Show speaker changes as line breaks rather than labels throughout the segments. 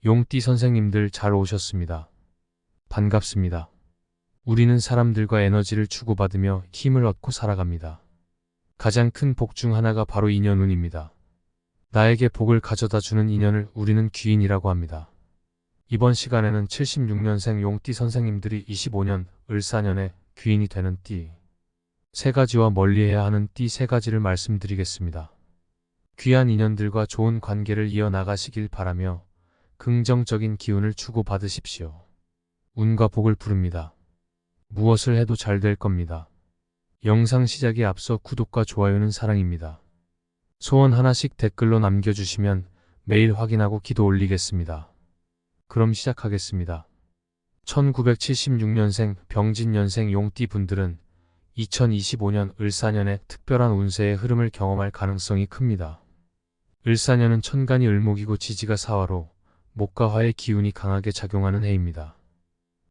용띠 선생님들 잘 오셨습니다. 반갑습니다. 우리는 사람들과 에너지를 주고받으며 힘을 얻고 살아갑니다. 가장 큰 복 중 하나가 바로 인연운입니다. 나에게 복을 가져다 주는 인연을 우리는 귀인이라고 합니다. 이번 시간에는 76년생 용띠 선생님들이 25년 을사년에 귀인이 되는 띠 세 가지와 멀리해야 하는 띠 세 가지를 말씀드리겠습니다. 귀한 인연들과 좋은 관계를 이어나가시길 바라며 긍정적인 기운을 주고받으십시오. 운과 복을 부릅니다. 무엇을 해도 잘 될 겁니다. 영상 시작에 앞서 구독과 좋아요는 사랑입니다. 소원 하나씩 댓글로 남겨주시면 매일 확인하고 기도 올리겠습니다. 그럼 시작하겠습니다. 1976년생 병진년생 용띠 분들은 2025년 을사년에 특별한 운세의 흐름을 경험할 가능성이 큽니다. 을사년은 천간이 을목이고 지지가 사화로 목과 화의 기운이 강하게 작용하는 해입니다.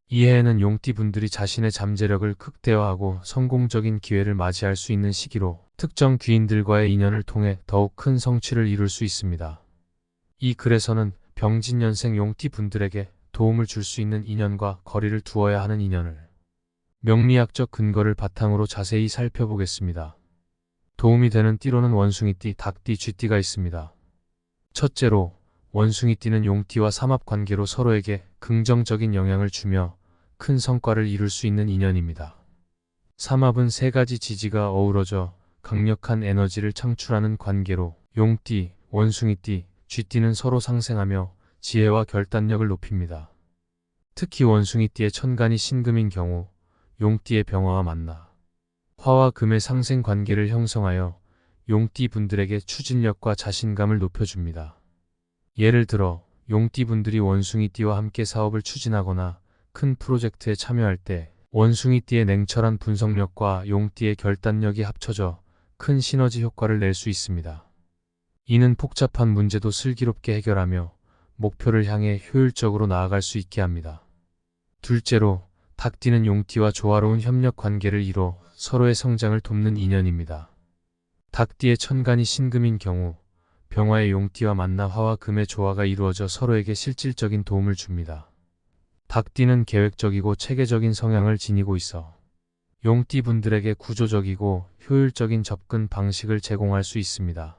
이 해에는 용띠 분들이 자신의 잠재력을 극대화하고 성공적인 기회를 맞이할 수 있는 시기로 특정 귀인들과의 인연을 통해 더욱 큰 성취를 이룰 수 있습니다. 이 글에서는 병진년생 용띠 분들에게 도움을 줄 수 있는 인연과 거리를 두어야 하는 인연을 명리학적 근거를 바탕으로 자세히 살펴보겠습니다. 도움이 되는 띠로는 원숭이띠, 닭띠, 쥐띠가 있습니다. 첫째로 원숭이띠는 용띠와 삼합관계로 서로에게 긍정적인 영향을 주며 큰 성과를 이룰 수 있는 인연입니다. 삼합은 세 가지 지지가 어우러져 강력한 에너지를 창출하는 관계로 용띠, 원숭이띠, 쥐띠는 서로 상생하며 지혜와 결단력을 높입니다. 특히 원숭이띠의 천간이 신금인 경우 용띠의 병화와 만나 화와 금의 상생 관계를 형성하여 용띠 분들에게 추진력과 자신감을 높여줍니다. 예를 들어 용띠 분들이 원숭이띠와 함께 사업을 추진하거나 큰 프로젝트에 참여할 때 원숭이띠의 냉철한 분석력과 용띠의 결단력이 합쳐져 큰 시너지 효과를 낼 수 있습니다. 이는 복잡한 문제도 슬기롭게 해결하며 목표를 향해 효율적으로 나아갈 수 있게 합니다. 둘째로 닭띠는 용띠와 조화로운 협력 관계를 이뤄 서로의 성장을 돕는 인연입니다. 닭띠의 천간이 신금인 경우 병화의 용띠와 만나 화와 금의 조화가 이루어져 서로에게 실질적인 도움을 줍니다. 닭띠는 계획적이고 체계적인 성향을 지니고 있어 용띠 분들에게 구조적이고 효율적인 접근 방식을 제공할 수 있습니다.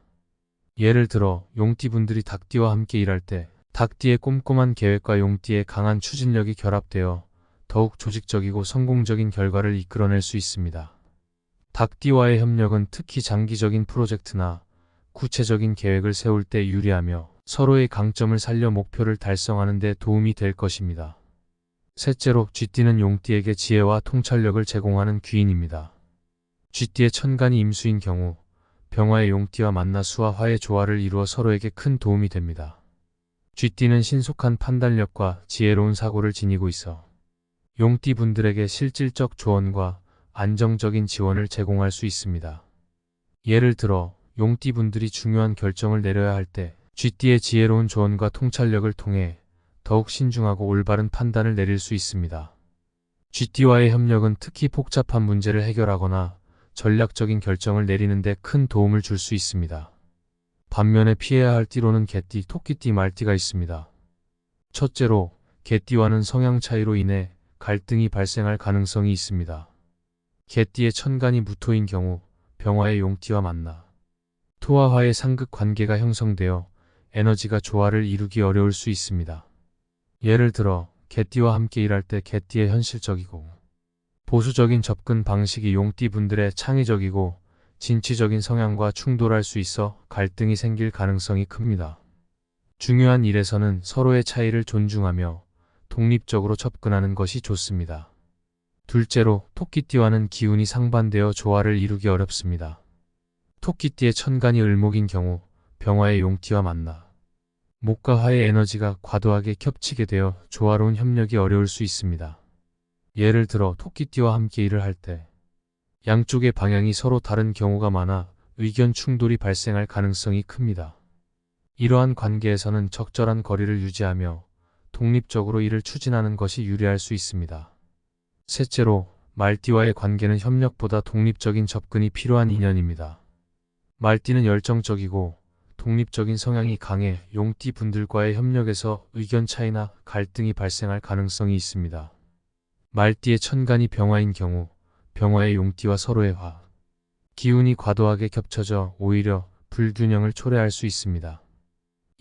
예를 들어 용띠 분들이 닭띠와 함께 일할 때 닭띠의 꼼꼼한 계획과 용띠의 강한 추진력이 결합되어 더욱 조직적이고 성공적인 결과를 이끌어낼 수 있습니다. 닭띠와의 협력은 특히 장기적인 프로젝트나 구체적인 계획을 세울 때 유리하며 서로의 강점을 살려 목표를 달성하는 데 도움이 될 것입니다. 셋째로 쥐띠는 용띠에게 지혜와 통찰력을 제공하는 귀인입니다. 쥐띠의 천간이 임수인 경우 병화의 용띠와 만나 수와 화의 조화를 이루어 서로에게 큰 도움이 됩니다. 쥐띠는 신속한 판단력과 지혜로운 사고를 지니고 있어 용띠 분들에게 실질적 조언과 안정적인 지원을 제공할 수 있습니다. 예를 들어 용띠 분들이 중요한 결정을 내려야 할 때 쥐띠의 지혜로운 조언과 통찰력을 통해 더욱 신중하고 올바른 판단을 내릴 수 있습니다. 쥐띠와의 협력은 특히 복잡한 문제를 해결하거나 전략적인 결정을 내리는 데 큰 도움을 줄 수 있습니다. 반면에 피해야 할 띠로는 개띠, 토끼띠, 말띠가 있습니다. 첫째로 개띠와는 성향 차이로 인해 갈등이 발생할 가능성이 있습니다. 개띠의 천간이 무토인 경우 병화의 용띠와 만나 토와 화의 상극 관계가 형성되어 에너지가 조화를 이루기 어려울 수 있습니다. 예를 들어 개띠와 함께 일할 때 개띠의 현실적이고 보수적인 접근 방식이 용띠 분들의 창의적이고 진취적인 성향과 충돌할 수 있어 갈등이 생길 가능성이 큽니다. 중요한 일에서는 서로의 차이를 존중하며 독립적으로 접근하는 것이 좋습니다. 둘째로 토끼띠와는 기운이 상반되어 조화를 이루기 어렵습니다. 토끼띠의 천간이 을목인 경우 병화의 용띠와 만나 목과 화의 에너지가 과도하게 겹치게 되어 조화로운 협력이 어려울 수 있습니다. 예를 들어 토끼띠와 함께 일을 할 때 양쪽의 방향이 서로 다른 경우가 많아 의견 충돌이 발생할 가능성이 큽니다. 이러한 관계에서는 적절한 거리를 유지하며 독립적으로 일을 추진하는 것이 유리할 수 있습니다. 셋째로 말띠와의 관계는 협력보다 독립적인 접근이 필요한 인연입니다. 말띠는 열정적이고 독립적인 성향이 강해 용띠 분들과의 협력에서 의견 차이나 갈등이 발생할 가능성이 있습니다. 말띠의 천간이 병화인 경우 병화의 용띠와 서로의 기운이 과도하게 겹쳐져 오히려 불균형을 초래할 수 있습니다.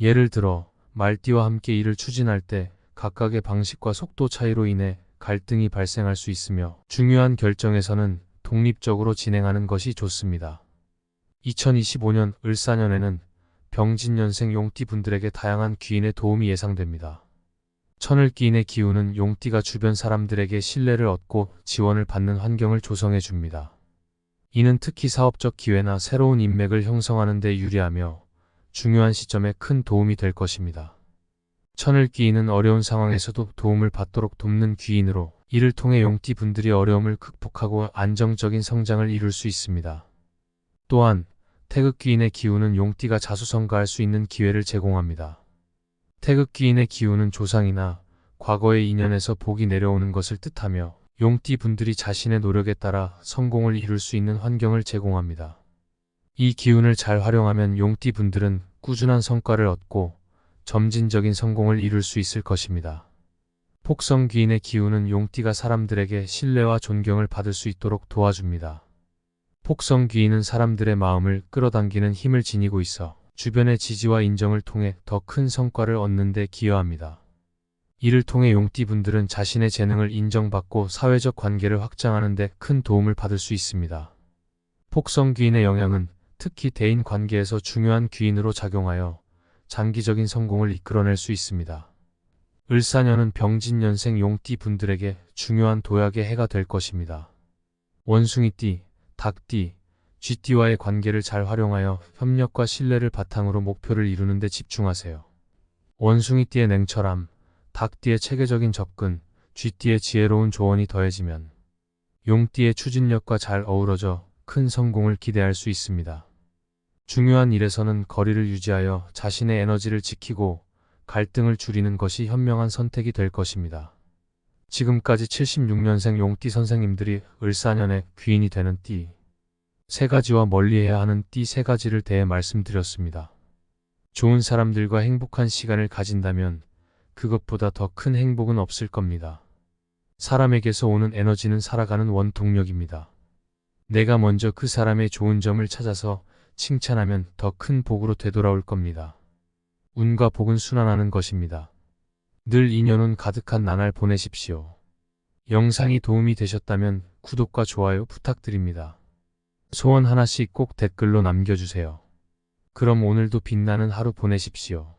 예를 들어 말띠와 함께 일을 추진할 때 각각의 방식과 속도 차이로 인해 갈등이 발생할 수 있으며 중요한 결정에서는 독립적으로 진행하는 것이 좋습니다. 2025년 을사년에는 병진년생 용띠 분들에게 다양한 귀인의 도움이 예상됩니다. 천을귀인의 기운은 용띠가 주변 사람들에게 신뢰를 얻고 지원을 받는 환경을 조성해 줍니다. 이는 특히 사업적 기회나 새로운 인맥을 형성하는 데 유리하며 중요한 시점에 큰 도움이 될 것입니다. 천을귀인은 어려운 상황에서도 도움을 받도록 돕는 귀인으로 이를 통해 용띠 분들이 어려움을 극복하고 안정적인 성장을 이룰 수 있습니다. 또한 태극귀인의 기운은 용띠가 자수성가할 수 있는 기회를 제공합니다. 태극귀인의 기운은 조상이나 과거의 인연에서 복이 내려오는 것을 뜻하며 용띠 분들이 자신의 노력에 따라 성공을 이룰 수 있는 환경을 제공합니다. 이 기운을 잘 활용하면 용띠 분들은 꾸준한 성과를 얻고 점진적인 성공을 이룰 수 있을 것입니다. 폭성귀인의 기운은 용띠가 사람들에게 신뢰와 존경을 받을 수 있도록 도와줍니다. 폭성귀인은 사람들의 마음을 끌어당기는 힘을 지니고 있어 주변의 지지와 인정을 통해 더 큰 성과를 얻는 데 기여합니다. 이를 통해 용띠 분들은 자신의 재능을 인정받고 사회적 관계를 확장하는 데 큰 도움을 받을 수 있습니다. 폭성귀인의 영향은 특히 대인 관계에서 중요한 귀인으로 작용하여 장기적인 성공을 이끌어낼 수 있습니다. 을사년은 병진년생 용띠 분들에게 중요한 도약의 해가 될 것입니다. 원숭이띠, 닭띠, 쥐띠와의 관계를 잘 활용하여 협력과 신뢰를 바탕으로 목표를 이루는 데 집중하세요. 원숭이띠의 냉철함, 닭띠의 체계적인 접근, 쥐띠의 지혜로운 조언이 더해지면 용띠의 추진력과 잘 어우러져 큰 성공을 기대할 수 있습니다. 중요한 일에서는 거리를 유지하여 자신의 에너지를 지키고 갈등을 줄이는 것이 현명한 선택이 될 것입니다. 지금까지 76년생 용띠 선생님들이 을사년에 귀인이 되는 띠 세 가지와 멀리해야 하는 띠 세 가지를 대해 말씀드렸습니다. 좋은 사람들과 행복한 시간을 가진다면 그것보다 더 큰 행복은 없을 겁니다. 사람에게서 오는 에너지는 살아가는 원동력입니다. 내가 먼저 그 사람의 좋은 점을 찾아서 칭찬하면 더 큰 복으로 되돌아올 겁니다. 운과 복은 순환하는 것입니다. 늘 인연운 가득한 나날 보내십시오. 영상이 도움이 되셨다면 구독과 좋아요 부탁드립니다. 소원 하나씩 꼭 댓글로 남겨주세요. 그럼 오늘도 빛나는 하루 보내십시오.